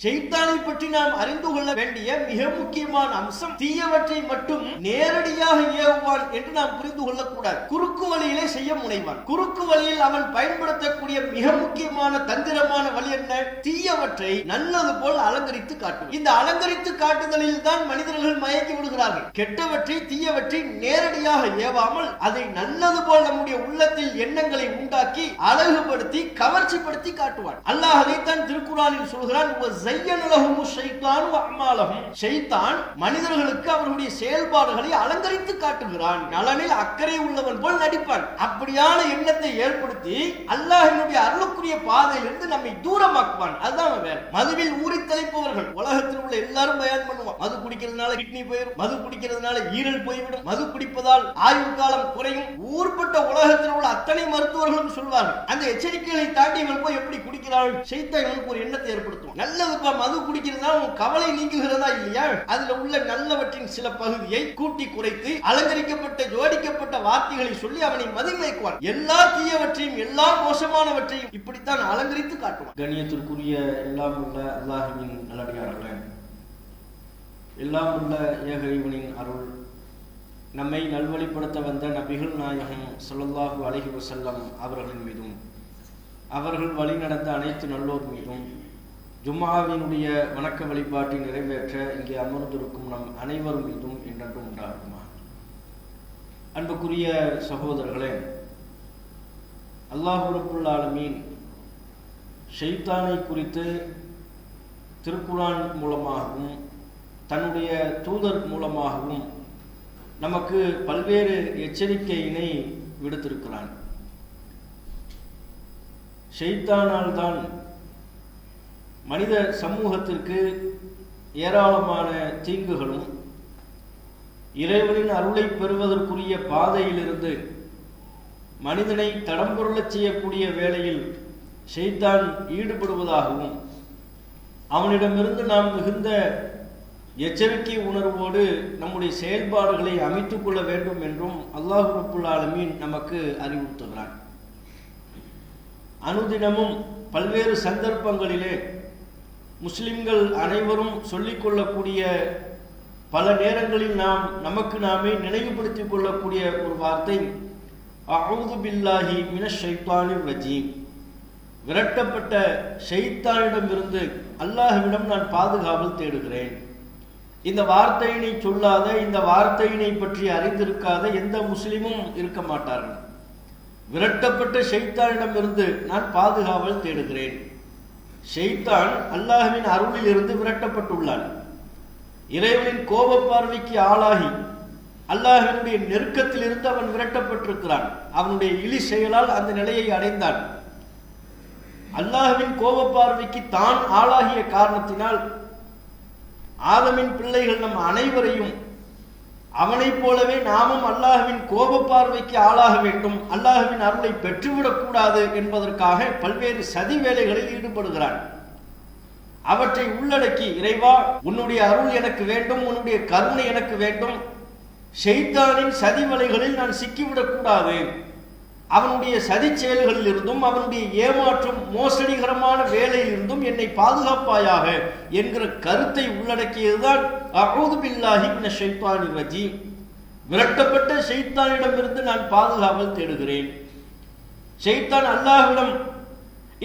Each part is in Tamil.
ஷைத்தானை பற்றி நாம் அறிந்து கொள்ள வேண்டிய மிக முக்கியமான அம்சம், தீயவற்றை மட்டும் நேரடியாக ஏவுவான் என்று நாம் புரிந்து கொள்ளக்கூடாது. குறுக்கு வழியிலே செய்ய முனைவான். குறுக்கு வழியில் அவன் பயன்படுத்தக்கூடிய மிக முக்கியமான தந்திரமான வழி என்ன? தீயவற்றை நல்லது போல் அலங்கரித்து காட்டுவது. இந்த அலங்கரித்து காட்டுதலில் தான் மனிதர்கள் மயங்கி விடுகிறார்கள். கெட்டவற்றை தீயவற்றை நேரடியாக ஏவாமல் அதை நல்லது போல் நம்முடைய உள்ளத்தில் எண்ணங்களை உண்டாக்கி அழகுபடுத்தி கவர்ச்சிப்படுத்தி காட்டுவான். அல்லாஹ் அதைத்தான் திருக்குர்ஆனில் சொல்கிறான், மனிதர்களுக்கு அவர்களுடைய செயல்பாடுகளை அலங்கரித்து காட்டுகிறான். நலனில் அக்கறை உள்ளவன் போல் நடிப்பான். அப்படியான எண்ணத்தை ஏற்படுத்தி அல்லாஹ்வினுடைய அருளுக்குரிய பாதையிலிருந்து நம்மை தூரமாக்குவான். அதுதான் வேலை. மதுவில் ஊறி தலைப்பவர்கள் உலகத்தில் உள்ள எல்லாரும் பயான் பண்ணுவான். மது குடிக்கிறதுனால கிட்னி போயிடும், மது குடிக்கிறதுனால ஈரல் போய்விடும், மது குடிப்பதால் ஆயுள் காலம் குறையும். ஊர்பட்ட உலகத்தில் உள்ள அத்தனை மருத்துவர்களும் சொல்வார்கள். அந்த எச்சரிக்கைகளை தாண்டி இவன் போய் எப்படி குடிக்கிறார்கள்? ஷைத்தான் இவனுக்கு ஒரு எண்ணத்தை ஏற்படுத்துவான். நல்லது மது குடிக்கிறதா உன் கவலை நீங்குகிறதா இல்லையா? அதுல உள்ள நல்லவற்றின் சில பகுதியை கூட்டி குறைத்து அலங்கரிக்கப்பட்ட ஜோடிக்கப்பட்ட வார்த்தைகளை சொல்லி அவனை மதிமயக்குவான். எல்லா தீயவற்றையும் எல்லா மோசமானவற்றையும் இப்படித்தான் அலங்கரித்து காட்டுவான். கண்ணியத்திற்குரிய எல்லாம் உள்ள அல்லாஹ்வின் நல்லடியார்களே, எல்லாம் உள்ள ஏக இறைவனின் அருள் நம்மை நல்வழிப்படுத்த வந்த நபிகள் நாயகம் ஸல்லல்லாஹு அலைஹி வஸல்லம் அவர்களின் மீதும் அவர்கள் வழி நடந்த அனைத்து நல்லோர் மீதும் ஜும்ஆவினுடைய வணக்க வழிபாட்டை நிறைவேற்ற இங்கே அமர்ந்திருக்கும் நம் அனைவரும் மீதும் என்றென்றும் உண்டாகுமா. அன்புக்குரிய சகோதரர்களே, அல்லாஹ் ரப்புல் ஆலமீன் ஷைத்தானை குறித்து திருக்குர்ஆன் மூலமாகவும் தன்னுடைய தூதர் மூலமாகவும் நமக்கு பல்வேறு எச்சரிக்கையினை விடுத்திருக்கிறான். ஷைத்தானால் தான் மனித சமூகத்திற்கு ஏராளமான தீங்குகளும் இறைவனின் அருளை பெறுவதற்குரிய பாதையிலிருந்து மனிதனை தடம்பொருளச் செய்யக்கூடிய வேளையில் ஷைத்தான் ஈடுபடுவதாகவும் அவனிடமிருந்து நாம் மிகுந்த எச்சரிக்கை உணர்வோடு நம்முடைய செயல்பாடுகளை அமைத்துக் கொள்ள வேண்டும் என்றும் அல்லாஹ் ரப்புல் ஆலமீன் நமக்கு அறிவுறுத்துகிறான். அனுதினமும் பல்வேறு சந்தர்ப்பங்களிலே முஸ்லிம்கள் அனைவரும் சொல்லிக்கொள்ளக்கூடிய, பல நேரங்களில் நாம் நமக்கு நாமே நினைவுபடுத்திக் கொள்ளக்கூடிய ஒரு வார்த்தை, அஊது பில்லாஹி மினஷ் ஷைத்தானிர் ரஜீம். விரட்டப்பட்ட ஷைத்தானிடமிருந்து அல்லாஹ்விடம் நான் பாதுகாவல் தேடுகிறேன். இந்த வார்த்தையினை சொல்லாத, இந்த வார்த்தையினை பற்றி அறிந்திருக்காத எந்த முஸ்லிமும் இருக்க மாட்டார்கள். விரட்டப்பட்ட ஷைத்தானிடமிருந்து நான் பாதுகாவல் தேடுகிறேன். ஷைத்தான் அல்லாஹ்வின் அருளில் இருந்து விரட்டப்பட்டுள்ளான். இறைவனின் கோப பார்வைக்கு ஆளாகி அல்லாஹ்வினுடைய நெருக்கத்தில் இருந்து அவன் விரட்டப்பட்டிருக்கிறான். அவனுடைய இழி செயலால் அந்த நிலையை அடைந்தான். அல்லாஹ்வின் கோப பார்வைக்கு தான் ஆளாகிய காரணத்தினால் ஆதமின் பிள்ளைகள் நம் அனைவரையும் அவனைப் போலவே நாமும் அல்லாஹ்வின் கோப பார்வைக்கு ஆளாக வேண்டும், அல்லாஹ்வின் அருளை பெற்றுவிடக் கூடாது என்பதற்காக பல்வேறு சதி வேலைகளில் ஈடுபடுகிறான். அவற்றை உள்ளடக்கி, இறைவா உன்னுடைய அருள் எனக்கு வேண்டும், உன்னுடைய கருணை எனக்கு வேண்டும், ஷைத்தானின் சதி வலைகளில் நான் சிக்கிவிடக் கூடாது, அவனுடைய சதி செயல்களில் இருந்தும் அவனுடைய ஏமாற்றும் மோசடிகரமான வேலையில் இருந்தும் என்னை பாதுகாப்பாயாக என்கிற கருத்தை உள்ளடக்கியதுதான் அஊது பில்லாஹி மினஷ் ஷைத்தானிர் ரஜீம். விரட்டப்பட்ட ஷைத்தானிடமிருந்து நான் பாதுகாவல் தேடுகிறேன். ஷைத்தான் அல்லாஹ்விடம்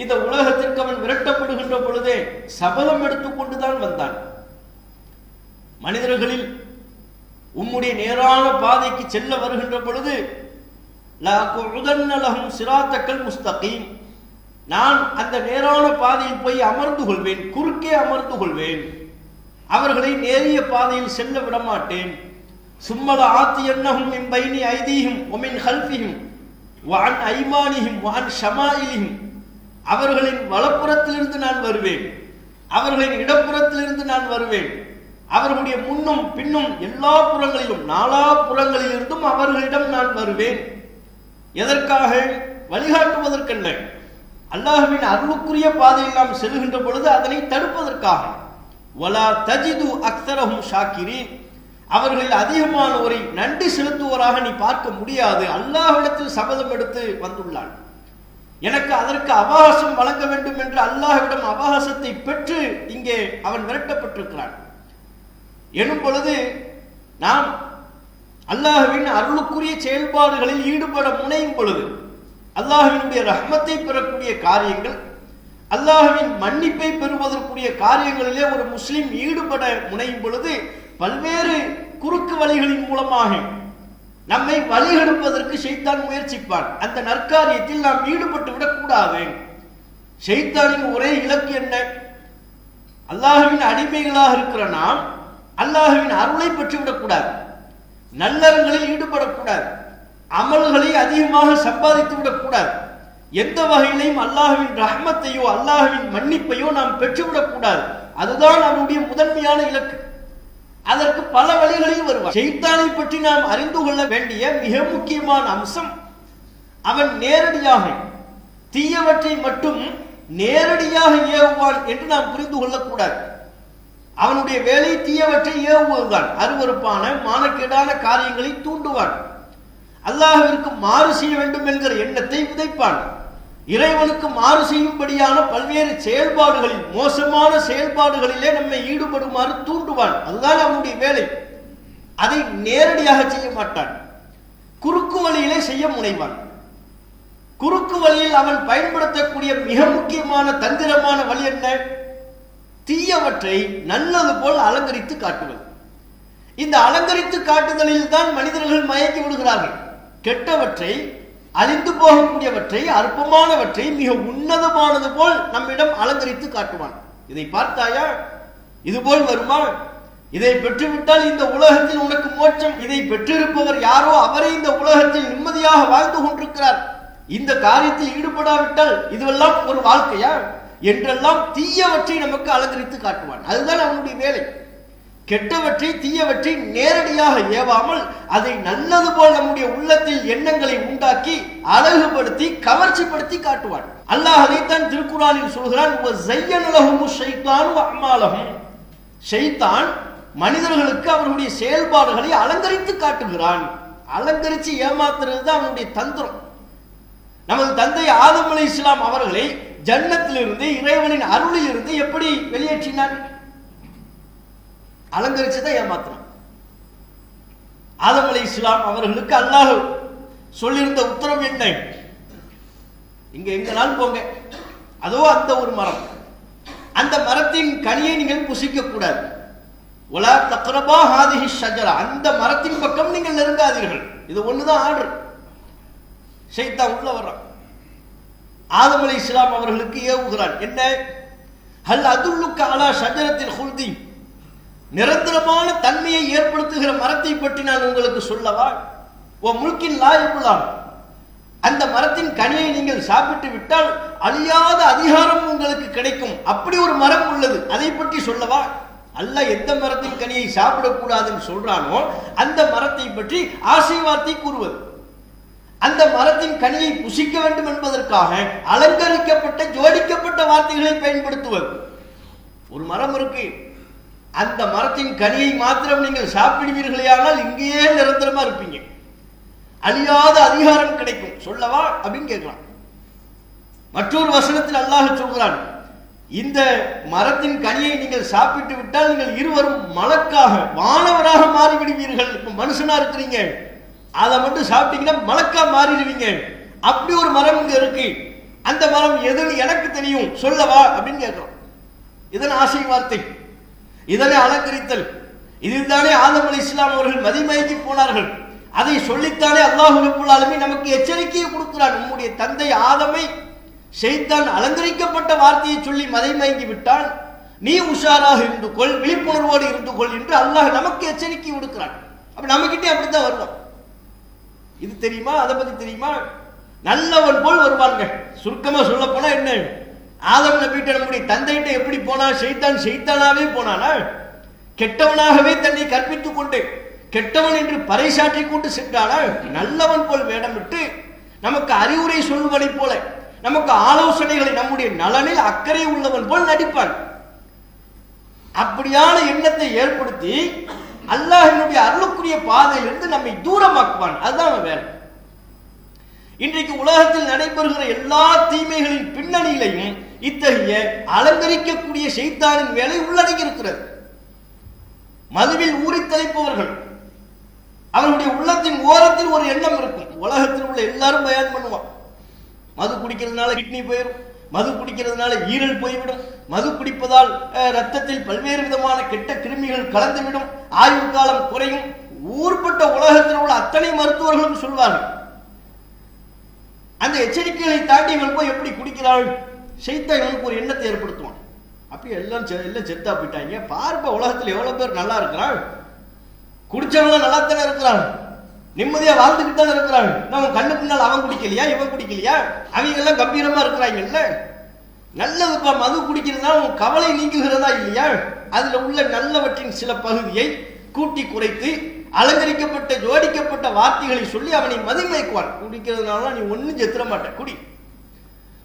இந்த உலகத்திற்கு அவன் விரட்டப்படுகின்ற பொழுதே சபதம் எடுத்துக்கொண்டுதான் வந்தான். மனிதர்களில் உம்முடைய நேரான பாதைக்கு செல்ல வருகின்ற பொழுது நான் அந்த நேரான பாதையில் போய் அமர்ந்து கொள்வேன், குறுக்கே அமர்ந்து கொள்வேன், அவர்களை நேரிய பாதையில் செல்ல விடமாட்டேன். சும்மல ஆத்தியன்னஹும் மின் பைனி ஐதீஹிம் வ மின் ஹல்ஃபிஹிம் வ அன் ஐமானிஹிம் வ அன் ஷமாயிலிஹிம். அவர்களின் வலப்புறத்திலிருந்து நான் வருவேன், அவர்களின் இடப்புறத்திலிருந்து நான் வருவேன், அவர்களுடைய முன்னும் பின்னும் எல்லா புறங்களிலும் நாலா புறங்களிலிருந்தும் அவர்களிடம் நான் வருவேன். எதற்காக? வழிகாட்டுவதற்கல்ல, அல்லாஹ்வின் அருளுக்குரிய பாதையில் நாம் செல்கின்ற பொழுது அதனை தடுப்பதற்காக. வலா தஜிது அக்ஸரஹும் ஷாக்கிரீன். அவர்களில் அதிகமானோரை நன்றி செலுத்துவோராக நீ பார்க்க முடியாது. அல்லாஹ்விடத்தில் சபதம் எடுத்து வந்துள்ளான். எனக்கு அதற்கு அவகாசம் வழங்க வேண்டும் என்று அல்லாஹ்விடம் அவகாசத்தை பெற்று இங்கே அவன் விரட்டப்பட்டிருக்கிறான் எனும் பொழுது நாம் அல்லாஹ்வின் அருளுக்குரிய செயல்பாடுகளில் ஈடுபட முனையும் பொழுது அல்லாஹ்வினுடைய ரஹ்மத்தை பெறக்கூடிய காரியங்கள், அல்லாஹ்வின் மன்னிப்பை பெறுவதற்குரிய காரியங்களிலே ஒரு முஸ்லிம் ஈடுபட முனையும் பொழுது பல்வேறு குறுக்கு வழிகளின் மூலமாக நம்மை வழிகெடுப்பதற்கு ஷைத்தான் முயற்சிப்பான். அந்த நற்காரியத்தில் நாம் ஈடுபட்டு விடக்கூடாது. ஷைத்தானின் ஒரே இலக்கு என்ன? அல்லாஹ்வின் அடிமைகளாக இருக்கிற நாம் அல்லாஹ்வின் அருளை பெற்றுவிடக்கூடாது, நல்லறங்களில் ஈடுபடக்கூடாது, அமல்களை அதிகமாக சம்பாதித்து விடக்கூடாது, எந்த வகையிலையும் அல்லாஹ்வின் ரஹ்மத்தையோ அல்லாஹ்வின் மன்னிப்பையோ நாம் பெற்றுவிடக்கூடாது. அதுதான் அவனுடைய முதன்மையான இலக்கு. அதற்கு பல வழிகளில் வருவார். ஷைத்தானை பற்றி நாம் அறிந்து கொள்ள வேண்டிய மிக முக்கியமான அம்சம், அவன் நேரடியாக தீயவற்றை மட்டும் நேரடியாக ஏவுவான் என்று நாம் புரிந்து கொள்ளக்கூடாது. அவனுடைய வேலை தீயவற்றை ஏவுவதுதான். அருவருப்பான மானக்கேடான காரியங்களை தூண்டுவான். அல்லாஹ்விற்கு மாறு செய்ய வேண்டும் என்கிற எண்ணத்தை விதைப்பான். இறைவனுக்கு மாறு செய்யும்படியான பல்வேறு செயல்பாடுகளில், மோசமான செயல்பாடுகளிலே நம்மை ஈடுபடுமாறு தூண்டுவான். அதுதான் அவனுடைய வேலை. அதை நேரடியாக செய்ய மாட்டான், குறுக்கு வழியிலே செய்ய முனைவான். குறுக்கு வழியில் அவன் பயன்படுத்தக்கூடிய மிக முக்கியமான தந்திரமான வழி என்ன? தீயவற்றை நல்லது போல் அலங்கரித்து காட்டுவது. இந்த அலங்கரித்து காட்டுதலில் தான் மனிதர்கள் மயக்கி விடுகிறார்கள். கெட்டவற்றை, அழிந்து போகக்கூடியவற்றை, அற்பமானவற்றை மிக உன்னதமானது போல் நம்மிடம் அலங்கரித்து காட்டுவான். இதை பார்த்தாயா? இது போல் வருமா? இதை பெற்றுவிட்டால் இந்த உலகத்தில் உனக்கு மோட்சம், இதை பெற்றிருப்பவர் யாரோ அவரே இந்த உலகத்தில் நிம்மதியாக வாழ்ந்து கொண்டிருக்கிறார், இந்த காரியத்தில் ஈடுபடாவிட்டால் இதுவெல்லாம் ஒரு வாழ்க்கையா என்றெல்லாம் தீயவற்றை நமக்கு அலங்கரித்து காட்டுவான். அதுதான் அவனுடைய வேலை. கெட்டவற்றை, தீயவற்றை நேரடியாக ஏவாமல் அதை நல்லது போல் நம்முடைய உள்ளத்தில் எண்ணங்களை உண்டாக்கி அழகுபடுத்தி கவர்ச்சிப்படுத்தி காட்டுவான். அல்லாஹ் அதைத்தான் திருக்குர்ஆனில் சொல்கிறான், ஷைத்தான் மனிதர்களுக்கு அவர்களுடைய செயல்பாடுகளை அலங்கரித்து காட்டுகிறான். அலங்கரித்து ஏமாத்துறது தான் அவனுடைய தந்திரம். நமது தந்தை ஆதம் அலைஹிஸ்ஸலாம் அவர்களை ஜன்னத்திலிருந்து, இறைவனின் அருளில் இருந்து எப்படி வெளியேற்றினான்? அலங்கரிச்சுதான் ஏமாத்தினான். ஆதம் அலைஹிஸ்ஸலாம் அவர்களுக்கு அல்லாஹ் சொல்லியிருந்த உத்தரவு என்ன? இங்க எங்கனாலும் போங்க, அதோ அந்த ஒரு மரம், அந்த மரத்தின் கனியை நீங்கள் புசிக்க கூடாது. வலா தக்ரபா ஹாதிஹி ஷஜரா, அந்த மரத்தின் பக்கம் நீங்கள் நெருங்காதீர்கள். இது ஒண்ணுதான் ஆர்டர். ஷைத்தான் உள்ள வர்றான். ஆதம் அலைஹிஸ்ஸலாம் அவர்களுக்கு ஏவுகிறான். என்ன? ஹல் அதுல்லுக்க அலா ஷஜரத்தில் ஹுல்தி, நிரந்தரமான தன்மையை ஏற்படுத்துகிற மரத்தை பற்றி நான் உங்களுக்கு சொல்லவா? ஓ முல்கின் லா யபுலா, அந்த மரத்தின் கனியை நீங்கள் சாப்பிட்டு விட்டால் அழியாத அதிகாரம் உங்களுக்கு கிடைக்கும், அப்படி ஒரு மரம் உள்ளது, அதை பற்றி சொல்லவா? அல்லாஹ் எந்த மரத்தின் கனியை சாப்பிடக்கூடாதுன்னு சொல்றானோ அந்த மரத்தை பற்றி ஆசை வார்த்தை கூறுவது, அந்த மரத்தின் கனியை புசிக்க வேண்டும் என்பதற்காக அலங்கரிக்கப்பட்ட ஜோடிக்கப்பட்ட வார்த்தைகளை பயன்படுத்துவது. ஒரு மரம் இருக்கு, அந்த மரத்தின் கனியை மாத்திரம் நீங்கள் சாப்பிடுவீர்களேயானால் இங்கேயே நிரந்தரமா இருப்பீங்க, அழியாத அதிகாரம் கிடைக்கும், சொல்லவா அப்படின்னு கேட்கலாம். மற்றொரு வசனத்தில் அல்லாஹ் சொல்கிறான், இந்த மரத்தின் கனியை நீங்கள் சாப்பிட்டு விட்டால் நீங்கள் இருவரும் மலக்காக, வானவராக மாறிவிடுவீர்கள். இப்ப மனுஷனா இருக்கிறீங்க, அதை மட்டும் சாப்பிட்டீங்கன்னா மலக்கா மாறிடுவீங்க. அப்படி ஒரு மரம் இங்க இருக்கு, அந்த மரம் எதுன்னு எனக்கு தெரியும், சொல்லவா அப்படின்னு கேட்கிறோம். இதன் ஆசை வார்த்தை, இதனை அலங்கரித்தல். இதுதானே ஆதம் அலைஹிஸ்ஸலாம் அவர்கள் மதிமயங்கி போனார்கள். அதை சொல்லித்தானே அல்லாஹ் ரப்பல் ஆலமீன் நமக்கு எச்சரிக்கையை கொடுக்கிறான். நம்முடைய தந்தை ஆதமை ஷைத்தான் அலங்கரிக்கப்பட்ட வார்த்தையை சொல்லி மதிமயங்கி விட்டால் நீ உஷாராக இருந்து கொள், விழிப்புணர்வோடு இருந்து கொள் என்று அல்லாஹ் நமக்கு எச்சரிக்கை கொடுக்கிறான். அப்ப நம்மகிட்டே அப்படித்தான் வருவோம். இது தெரியுமா? அதை பத்தி தெரியுமா? நல்லவன் போல் வருவாங்க. சுருக்கமா சொல்ல போனா என்ன, ஆதம் நபிட்ட நம்முடைய தந்தைகிட்ட எப்படி போனா? ஷைத்தானாவே போனானா? கெட்டவனாகவே தன்னை கற்பித்துக் கொண்டு கெட்டவன் என்று பறைசாற்றி கொண்டு சென்றானா? நல்லவன் போல் வேடமிட்டு நமக்கு அறிவுரை சொல்வதை போல, நமக்கு ஆலோசனைகளை, நம்முடைய நலனில் அக்கறை உள்ளவன் போல் நடிப்பான். அப்படியான எண்ணத்தை ஏற்படுத்தி அல்லாஹ்வினுடைய அருளுக்குரிய பாதையிலிருந்து நம்மை தூரமாக்குவான். அதுதான் வேலை. இன்றைக்கு உலகத்தில் நடைபெறுகிற எல்லா தீமைகளின் பின்னணியிலையும் இத்தகைய அலங்கரிக்கக்கூடிய ஷைத்தானின் வேலை உள்ளடங்கி இருக்கிறது. மதுவில் ஊறி தலைப்பவர்கள், அவருடைய உள்ளத்தின் ஓரத்தில் ஒரு எண்ணம் இருக்கும். உலகத்தில் உள்ள எல்லாரும் பயான் பண்ணுவான், மது குடிக்கிறதுனால கிட்னி போயிடும், மது குடிக்கிறதுனால ஈரல் போய்விடும், மது குடிப்பதால் ரத்தத்தில் பல்வேறு விதமான கெட்ட கிருமிகள் கலந்துவிடும், ஆயுள் காலம் குறையும். ஊர்பட்ட உலகத்தில் உள்ள அத்தனை மருத்துவர்களும் சொல்வார்கள். அந்த எச்சரிக்கைகளை தாண்டி இவன் போய் எப்படி குடிக்கிறாள்? ஷைத்தான் இவனுக்கு ஒரு எண்ணத்தை ஏற்படுத்துவான். அப்படி எல்லாம் செத்தா போயிட்டாங்க, பார்ப்ப உலகத்தில் எவ்வளவு பேர் நல்லா இருக்கிறாள், குடிச்சவங்க நல்லா தானே இருக்கிறான், நிம்மதியா வாழ்ந்துக்கிட்டு தானே இருக்கிறான். நம்ம கண்ணு பின்னால் அவன் குடிக்கலையா, இவன் குடிக்கலையா, அவங்க எல்லாம் கம்பீரமா இருக்கிறாங்கல்ல. நல்லதுப்பா, மது குடிக்கிறதுனால உன் கவலை நீங்குகிறதா இல்லையா? அதுல உள்ள நல்லவற்றின் சில பகுதியை கூட்டி குறைத்து அலங்கரிக்கப்பட்ட ஜோடிக்கப்பட்ட வார்த்தைகளை சொல்லி அவனை மதிமயக்குவான். குடிக்கிறதுனால நீ ஒன்னும் செத்துற மாட்ட, குடி,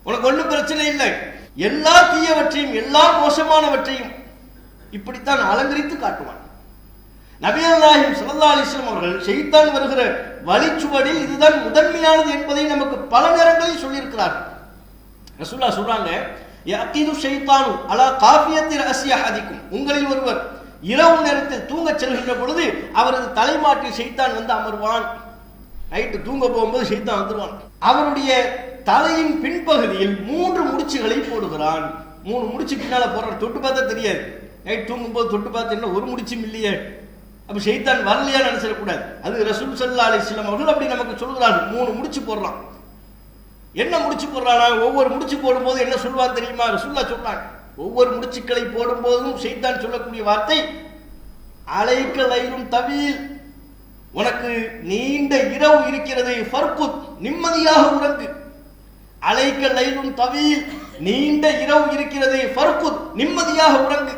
உனக்கு ஒன்றும் பிரச்சனை இல்லை. எல்லா தீயவற்றையும் எல்லா மோசமானவற்றையும் இப்படித்தான் அலங்கரித்து காட்டுவான். நபிகள் நாயகம் ஸல்லல்லாஹு அலைஹி வஸல்லம் அவர்கள் ஷைத்தான் வருகிற வழிச்சுவடில் இதுதான் முதன்மையானது என்பதை நமக்கு பல நேரங்களில் சொல்லியிருக்கிறார்கள். ரசூலுல்லாஹ் சொல்றாங்க, யஅகிது ஷைத்தானு அலா காஃபியத்தி ரஅஸி அஹதிக்கும், உங்களில் ஒருவர் இரவு நேரத்தில் தூங்க செல்கின்ற பொழுது அவரது தலைமாட்டில் ஷைத்தான் வந்து அமர்வான். நைட்டு தூங்க போகும்போது ஷைத்தான் வந்துருவான். அவருடைய தலையின் பின்பகுதியில் 3 முடிச்சுகளை போடுகிறான். 3 முடிச்சு பின்னால போடுற, தொட்டு பார்த்தா தெரியாது. நைட் தூங்கும் போது தொட்டு பார்த்து என்ன ஒரு முடிச்சும் இல்லையே, அப்ப ஷைத்தான் வரலையா நினைச்சிடக்கூடாது. அது ரசூல் ஸல்லல்லாஹு அலைஹி வஸல்லம் அவர்கள் அப்படி நமக்கு சொல்கிறார்கள். 3 முடிச்சு போடுறான். என்ன முடிச்சு போடுறானா? ஒவ்வொரு முடிச்சு போடும்போது என்ன சொல்வான் தெரியுமா? ரசூலுல்லாஹ் சொல்றாங்க, ஒவ்வொரு முடிச்சுக்களை போடும் போதும் ஷைத்தான் சொல்லக்கூடிய வார்த்தை அலைக்க லைலும் தவீல், உனக்கு நீண்ட இரவு இருக்கிறது, ஃபர்குத், நிம்மதியாக உறங்கு. அலைக்க லைலும் தவீல், நீண்ட இரவு இருக்கிறது, ஃபர்குத், நிம்மதியாக உறங்கு.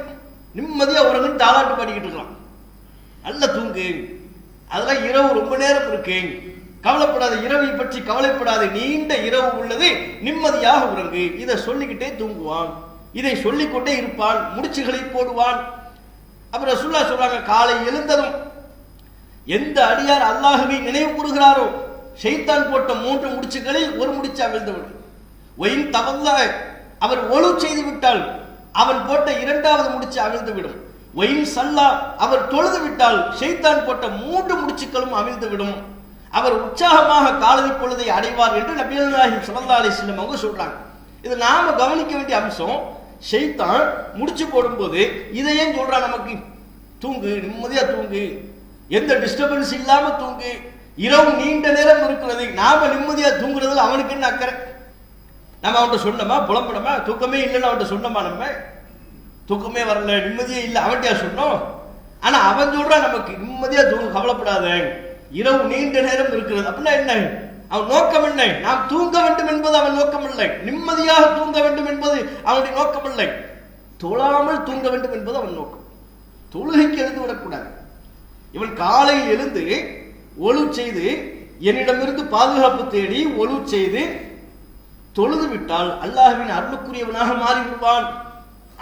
நிம்மதியா உறங்குன்னு தாலாட்டு பாடிக்கிட்டு இருக்கலாம். நல்ல தூங்கு, அதெல்லாம் இரவு ரொம்ப நேரம் இருக்கு, கவலைப்படாத, இரவை பற்றி கவலைப்படாத, நீண்ட இரவு உள்ளது, நிம்மதியாக உறங்கு. இதை சொல்லிக்கிட்டே தூங்குவான், இதை சொல்லிக்கொண்டே இருப்பான், முடிச்சுகளை போடுவான். அப்புறம் ரசூலுல்லாஹ் சொல்றாங்க, காலை எழுந்ததும் எந்த அடியார் அல்லாஹ்வை நினைவு கூறுகிறாரோ ஷைத்தான் போட்ட 3 முடிச்சுகளில் ஒரு முடிச்சு அவிழ்ந்துவிடும். ஒயின் தவல்ல, அவர் ஒழு செய்து விட்டால் அவன் போட்ட 2வது முடிச்சு அவிழ்ந்துவிடும். ஒயின் சல்லா, அவர் தொழுது விட்டால் ஷைத்தான் போட்ட 3 முடிச்சுக்களும் அவிழ்ந்துவிடும். அவர் உற்சாகமாக காலை பொழுதை அடைவார் என்று நபிகள் நாயகம் ஸல்லல்லாஹு அலைஹி வஸல்லம் அவங்க சொல்றாங்க. இது நாம கவனிக்க வேண்டிய அம்சம். ஷைத்தான் முடிச்சு போடும்போது இதை ஏன் சொல்றான் நமக்கு? தூங்கு, நிம்மதியா தூங்கு, எந்த டிஸ்டர்பன்ஸ் இல்லாம தூங்கு, இரவு நீண்ட நேரம் இருக்கிறது, நாம நிம்மதியா தூங்குறதுல அவனுக்கு என்ன அக்கறை? நம்ம அவன்கிட்ட சொன்னோமா, புலம்பணுமா? தூக்கமே இல்லைன்னு அவன்கிட்ட சொன்னோமா? நம்ம தூக்கமே வரல, நிம்மதியே இல்லை, அவன்கிட்டயா சொன்னோம்? ஆனா அவன் சொல்றான் நமக்கு நிம்மதியா தூங்க, கவலைப்படாத, இரவு நீண்ட நேரம் இருக்கிறது. அப்படின்னா என்ன? அவன் நோக்கம் என்ன? நாம் தூங்க வேண்டும் என்பது அவன் நோக்கம் இல்லை, நிம்மதியாக தூங்க வேண்டும் என்பது அவனுடைய நோக்கம் இல்லை, தொழாமல் தூங்க வேண்டும் என்பது அவன் நோக்கம். தொழுகைக்கு எழுந்து விடக்கூடாது. இவன் காலையில் எழுந்து ஒழு செய்து என்னிடமிருந்து பாதுகாப்பு தேடி ஒழு செய்து தொழுது விட்டால் அல்லாஹ்வின் அருளுக்குரியவனாக மாறிவிடுவான்.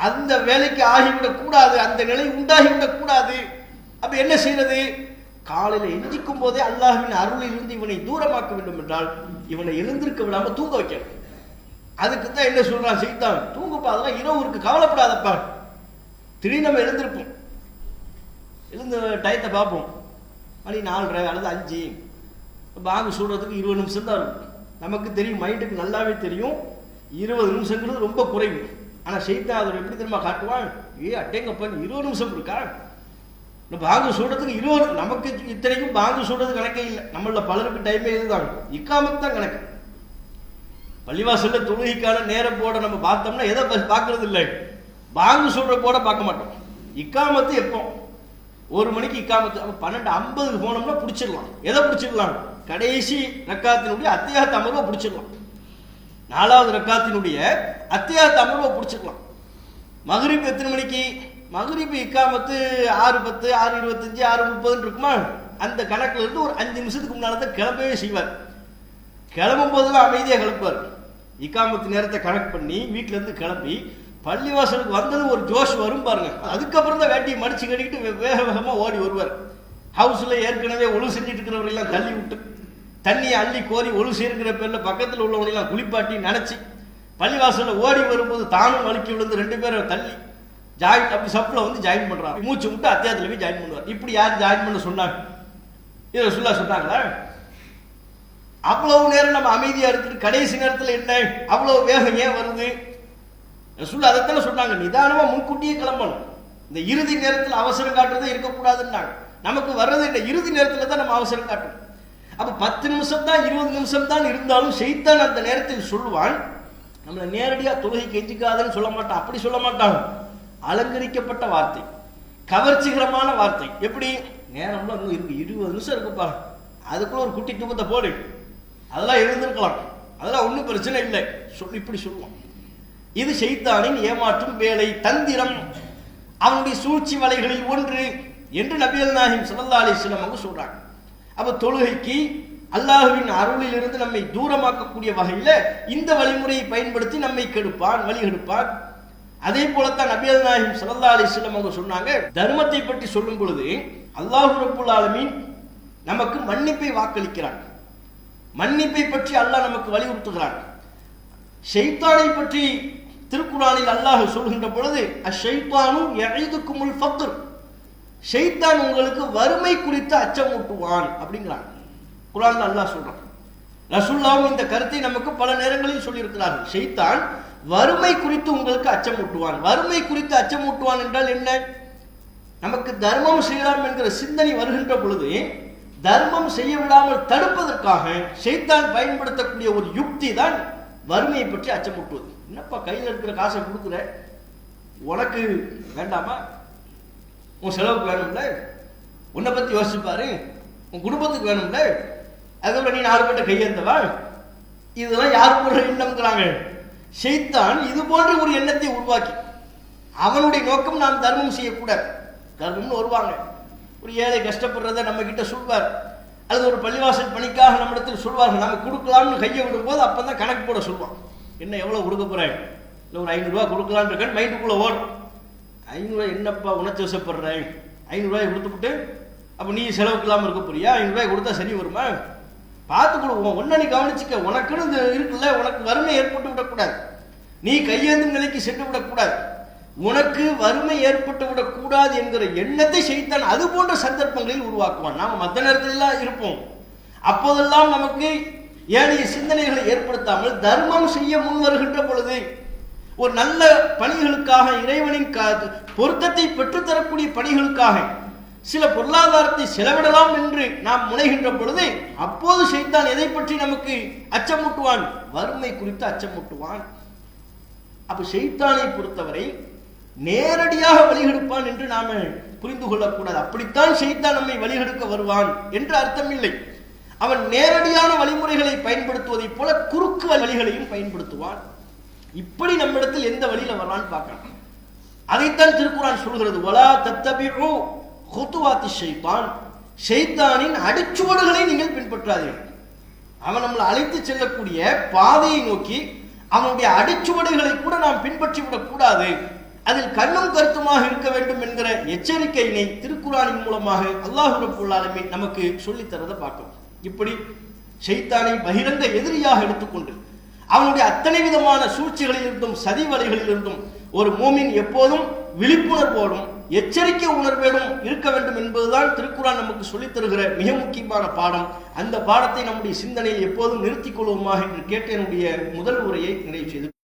அந்த வேலைக்கு ஆகிவிடக் கூடாது, அந்த நிலை உண்டாகிவிடக் கூடாது. அப்ப என்ன செய்யறது? காலையில் எஞ்சிக்கும் போதே அல்லாஹ்வின் அருளில் இருந்து இவனை தூரமாக்க வேண்டும் என்றால் இவனை எழுந்திருக்க விடாம தூங்க வைக்கணும். அதுக்கு தான் என்ன சொல்றான் ஷைத்தான், தூங்குப்பா, அதெல்லாம் இரவு இருக்கு, கவலைப்படாதப்பா. திடீர்னு நம்ம எழுந்திருப்போம், எழுந்து டயத்தை பார்ப்போம், மணி 4:30 அல்லது 5, பாங்கு சொல்றதுக்கு 20 நிமிஷம் தான் இருக்கும். நமக்கு தெரியும், மைண்டுக்கு நல்லாவே தெரியும் 20 நிமிஷங்கிறது ரொம்ப குறைவு. ஆனா ஷைத்தான் அதை எப்படி தெரியுமா காட்டுவான்? அட்டேங்கப்பா 20 நிமிஷம் இருக்கா, பாங்கு சொல்றதுக்கு 20, நமக்கு இத்தனைக்கும் பாங்கு சொல்றது கணக்கே இல்லை. நம்மள பலருக்கு டைமே இதுதான், இக்காமத்து தான் கணக்கு. பள்ளிவாசல்ல தொழுகைக்கான நேரம் போட நம்ம பார்த்தோம்னா எதை பார்க்கறது இல்லை, பாங்கு சொல்ற போட பார்க்க மாட்டோம். இக்காமத்து எப்போ? 1 மணிக்கு இக்காமத்து. அப்ப 12:50 போனோம்னா பிடிச்சிடலாம். எதை பிடிச்சிடலாம்? கடைசி ரக்காத்தினுடைய அத்தியாயத்து அமர்வை பிடிச்சிடலாம். 4வது ரக்காத்தினுடைய அத்தியாயத்து அமர்வை பிடிச்சிடலாம். மகரிப் எத்தனை மணிக்கு? மகரிப் இக்காமத்து 6:10, 6:25, 6:30 இருக்குமா? அந்த கணக்குல இருந்து ஒரு 5 நிமிஷத்துக்கு முன்னால தான் கிளம்பவே செய்வார். கிளம்பும் போதெல்லாம் அமைதியாக கிளப்புவார். இக்காமத்து நேரத்தை கணக்கு பண்ணி வீட்டுல இருந்து கிளம்பி பள்ளிவாசலுக்கு வந்தது ஒரு ஜோஷ் வரும் பாருங்க. அதுக்கப்புறம் தான் வேட்டியை மடிச்சு கட்டிக்கிட்டு வேக வேகமா ஓடி வருவார். ஹவுஸ்ல ஏற்கனவே ஒழு செஞ்சுட்டு இருக்கிறவரெல்லாம் தள்ளி விட்டு தண்ணியை அள்ளி கோரி ஒழு சேர்க்கிற பேர்ல பக்கத்தில் உள்ளவனையெல்லாம் குளிப்பாட்டி நினைச்சு பள்ளிவாசல்ல ஓடி வரும்போது தானும் வலிக்கு விழுந்து 2 பேரும் தள்ளி ஜாயின் அப்படி சப்ல வந்து ஜாயின் பண்றாங்க. மூச்சு விட்டு அத்தியாயத்துல போய் ஜாயின் பண்ணுவார். இப்படி யார் ஜாயின் பண்ண சொன்னாங்க? இதை ரசூலுல்லாஹ் சொன்னாங்களா? அவ்வளவு நேரம் நம்ம அமைதியா இருக்குது, கடைசி நேரத்தில் என்ன அவ்வளவு வேகம் ஏன் வருது? ரசூலுல்லாஹ் அதைத்தானே சொன்னாங்க, நிதானமா முன்கூட்டியே கிளம்பணும், இந்த இறுதி நேரத்தில் அவசரம் காட்டுறதே இருக்கக்கூடாதுன்னாங்க. நமக்கு வர்றது இந்த இறுதி நேரத்தில் தான் நம்ம அவசரம் காட்டணும். அப்ப 10 நிமிஷம் தான் 20 நிமிஷம் தான் இருந்தாலும் ஷைத்தான் அந்த நேரத்தில் சொல்லுவான், நம்மளை நேரடியா தொழுகை கெஞ்சிக்காதுன்னு சொல்ல மாட்டான். அப்படி சொல்ல மாட்டாங்க, அலங்கரிக்கப்பட்ட வார்த்தை, கவர்ச்சிகரமான வார்த்தை. எப்படி நேரம்லாம் இன்னும் இருக்கு, 20 நிமிஷம் இருக்குப்பா, அதுக்குள்ள ஒரு குட்டி தூக்கத்தை போடு, அதெல்லாம் எழுந்திருக்கலாம், அதெல்லாம் ஒன்றும் பிரச்சனை இல்லை சொல்லி இப்படி சொல்லுவான். இது ஷைத்தானின் ஏமாற்றும் வேலை, தந்திரம், அவனுடைய சூழ்ச்சி வலைகளில் ஒன்று என்று நபிகள் நாயகம் ஸல்லல்லாஹு அலைஹி வஸல்லம் அவங்க சொல்றாங்க. அப்ப தொழுகைக்கு அல்லாஹ்வின் அருளில் இருந்து நம்மை தூரமாக்கக்கூடிய வகையில இந்த வழிமுறையை பயன்படுத்தி நம்மை கெடுப்பான், வழி கெடுப்பான். அதே போலத்தான் நபிகள் நாயகம் ஸல்லல்லாஹு அலைஹி வஸல்லம் அவங்க சொன்னாங்க, தர்மத்தை பற்றி சொல்லும் பொழுது அல்லாஹ் ரப்புல் ஆலமீன் நமக்கு மன்னிப்பை வாக்களிக்கிறான், மன்னிப்பை பற்றி அல்லாஹ் நமக்கு வலியுறுத்துகிறான். ஷைத்தானை பற்றி திருக்குர்ஆனில் அல்லாஹ் சொல்கின்ற பொழுது அஷைத்தானு யஇதுகுமுல் ஃபக்ர், ஷைத்தான் உங்களுக்கு வறுமை குறித்து அச்சமூட்டுவான் அப்படிங்கிறான். குர்ஆன்ல அல்லாஹ் சொல்றான். ரசூலுல்லாஹ் இந்த கருத்தை நமக்கு பல நேரங்களில் சொல்லியிருக்கிறார்கள். ஷைத்தான் வறுமை குறித்து உங்களுக்கு அச்சமூட்டுவான். வறுமை குறித்து அச்சமூட்டுவான் என்றால் என்ன? நமக்கு தர்மம் செய்யலாம் என்கிற சிந்தனை வருகின்ற பொழுது தர்மம் செய்ய விடாமல் தடுப்பதற்காக ஷைத்தான் பயன்படுத்தக்கூடிய ஒரு யுக்தி தான் வறுமையை பற்றி அச்சமூட்டுவது. என்னப்பா கையில் இருக்கிற காசை கொடுக்குற, உனக்கு வேண்டாமா, உன் செலவுக்கு வேணும்ல, உன்னை பத்தி யோசிச்சுப்பாரு, உன் குடும்பத்துக்கு வேணும்ல, அதுக்கப்புறம் நீ 4 பேர்ட்ட கையேந்தவா, இதெல்லாம் யார் போன்ற எண்ணம்ங்கிறாங்க. ஷைத்தான் இது போன்ற ஒரு எண்ணத்தை உருவாக்கி அவனுடைய நோக்கம் நாம் தர்மம் செய்யக்கூடாது, தர்மம்னு வருவாங்க, ஒரு ஏழை கஷ்டப்படுறத நம்ம கிட்ட சொல்வார், அல்லது ஒரு பள்ளிவாசல் பணிக்காக நம்ம இடத்துல சொல்வார்கள், நம்ம கொடுக்கலாம்னு கையை விடும்போது அப்பதான் கணக்கு போட சொல்லுவான். என்ன எவ்வளவு கொடுக்க போறேன், இல்லை ஒரு 500 ரூபா கொடுக்கலான்னு இருக்கேன், மைண்டுக்குள்ள ஓடும், 500 ரூபாய் என்னப்பா உணர்ச்சி வசப்படுறேன், 500 ரூபாய் கொடுத்துட்டு அப்ப நீ செலவுக்கு இல்லாம இருக்க போறியா, 500 ரூபாய் கொடுத்தா சரி வருமா, பார்த்து கொடுவோம், ஒன்ன நீ கவனிச்சுக்க, உனக்குன்னு இருக்குல்ல, உனக்கு வறுமை ஏற்பட்டு விடக்கூடாது, நீ கையேந்தும் நிலைக்கு சென்று விடக்கூடாது, உனக்கு வறுமை ஏற்பட்டு விடக்கூடாது என்கிற எண்ணத்தை ஷைத்தான் அது போன்ற சந்தர்ப்பங்களில் உருவாக்குவான். நாம மற்ற நேரத்திலாம் இருப்போம், அப்போதெல்லாம் நமக்கு ஏனைய சிந்தனைகளை ஏற்படுத்தாமல் தர்மம் செய்ய முன் வருகின்ற பொழுது, ஒரு நல்ல பணிகளுக்காக, இறைவனின் பொருத்தத்தை பெற்றுத்தரக்கூடிய பணிகளுக்காக சில பொருளாதாரத்தை செலவிடலாம் என்று நாம் முனைகின்ற பொழுது அப்போது ஷைத்தான் எதை பற்றி நமக்கு அச்சமூட்டுவான், வறுமை குறித்து அச்சமூட்டுவான். அப்ப ஷைத்தானை பொறுத்தவரை நேரடியாக வழிகெடுப்பான் என்று நாம புரிந்து கொள்ளக்கூடாது. அப்படித்தான் ஷைத்தான் நம்மை வழிகெடுக்க வருவான் என்று அர்த்தம் இல்லை. அவன் நேரடியான வழிமுறைகளை பயன்படுத்துவதை போல குறுக்கு வழிகளையும் பயன்படுத்துவான். இப்படி நம்மிடத்தில் எந்த வழியில வரான்னு பார்க்கலாம். அதைத்தான் திருக்குர்ஆன் சொல்கிறது, வலா தத்தபிஉ குதுவாத்தி ஷைத்தான், ஷைத்தானின் அடிச்சுவடுகளை நீங்கள் பின்பற்றாதீர்கள். அவன் நம்மளை அழைத்து செல்லக்கூடிய பாதையை நோக்கி அவனுடைய அடிச்சுவடுகளை கூட நாம் பின்பற்றி விடக் கூடாது, அதில் கண்ணும் கருத்துமாக இருக்க வேண்டும் என்கிற எச்சரிக்கையினை திருக்குர்ஆனின் மூலமாக அல்லாஹ் ரப்புல் ஆலமீன் நமக்கு சொல்லித் தரதை பார்க்கிறோம். இப்படி ஷைத்தானை பகிரங்க எதிரியாக எடுத்துக்கொண்டு அவனுடைய அத்தனை விதமான சூழ்ச்சிகளில் இருந்தும் சதி வலைகளில் இருந்தும் ஒரு மூமின் எப்போதும் விழிப்புணர்வோடும் எச்சரிக்கை உணர்வோடும் இருக்க வேண்டும் என்பதுதான் திருக்குர்ஆன் நமக்கு சொல்லித் தருகிற மிக முக்கியமான பாடம். அந்த பாடத்தை நம்முடைய சிந்தனையில் எப்போதும் நிறுத்திக் கொள்வோமாக என்று கேட்ட என்னுடைய முதல் உரையை நிறைவு செய்து